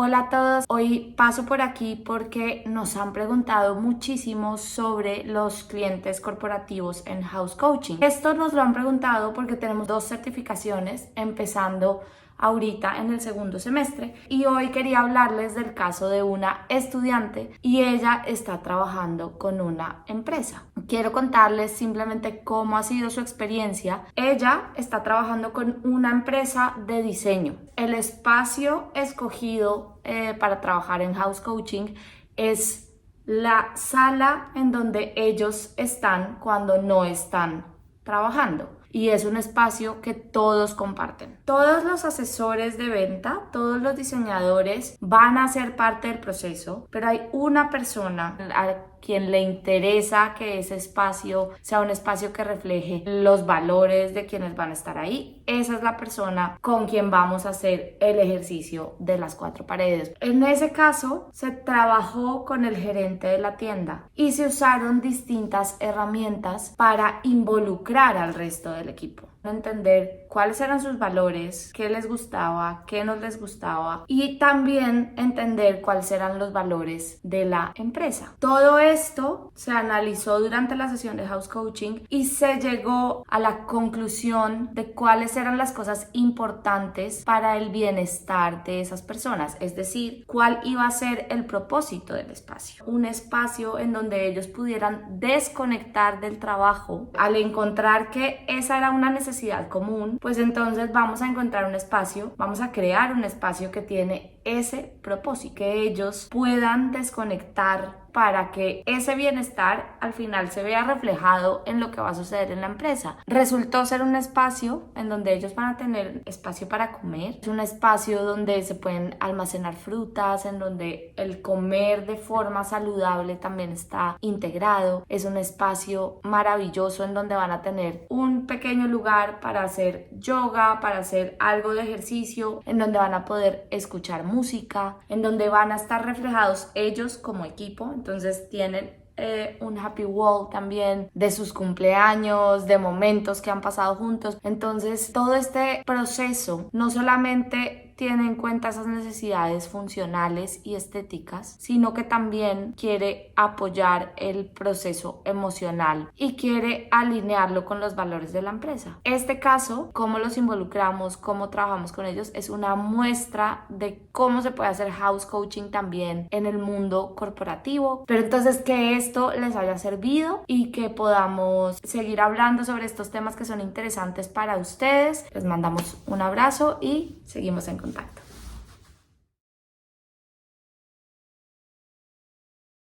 Hola a todos, hoy paso por aquí porque nos han preguntado muchísimo sobre los clientes corporativos en House Coaching. Esto nos lo han preguntado porque tenemos 2 certificaciones empezando ahorita en el segundo semestre y hoy quería hablarles del caso de una estudiante y ella está trabajando con una empresa. Quiero contarles simplemente cómo ha sido su experiencia. Ella está trabajando con una empresa de diseño. El espacio escogido para trabajar en House Coaching es la sala en donde ellos están cuando no están trabajando. Y es un espacio que todos comparten. Todos los asesores de venta, todos los diseñadores van a ser parte del proceso, pero hay una persona a quien le interesa que ese espacio sea un espacio que refleje los valores de quienes van a estar ahí. Esa es la persona con quien vamos a hacer el ejercicio de las 4 paredes. En ese caso, se trabajó con el gerente de la tienda y se usaron distintas herramientas para involucrar al resto del equipo. Entender cuáles eran sus valores, qué les gustaba, qué no les gustaba y también entender cuáles eran los valores de la empresa. Todo esto se analizó durante la sesión de House Coaching y se llegó a la conclusión de cuáles eran las cosas importantes para el bienestar de esas personas, es decir, cuál iba a ser el propósito del espacio. Un espacio en donde ellos pudieran desconectar del trabajo. Al encontrar que esa era una necesidad común, pues entonces vamos a encontrar un espacio, vamos a crear un espacio que tiene ese propósito, que ellos puedan desconectar para que ese bienestar al final se vea reflejado en lo que va a suceder en la empresa. Resultó ser un espacio en donde ellos van a tener espacio para comer, es un espacio donde se pueden almacenar frutas, en donde el comer de forma saludable también está integrado, es un espacio maravilloso en donde van a tener un pequeño lugar para hacer yoga, para hacer algo de ejercicio, en donde van a poder escuchar música, en donde van a estar reflejados ellos como equipo. Entonces tienen un happy wall también de sus cumpleaños, de momentos que han pasado juntos. Entonces todo este proceso no solamente tiene en cuenta esas necesidades funcionales y estéticas, sino que también quiere apoyar el proceso emocional y quiere alinearlo con los valores de la empresa. Este caso, cómo los involucramos, cómo trabajamos con ellos, es una muestra de cómo se puede hacer house coaching también en el mundo corporativo. Pero entonces que esto les haya servido y que podamos seguir hablando sobre estos temas que son interesantes para ustedes. Les mandamos un abrazo y seguimos en contacto.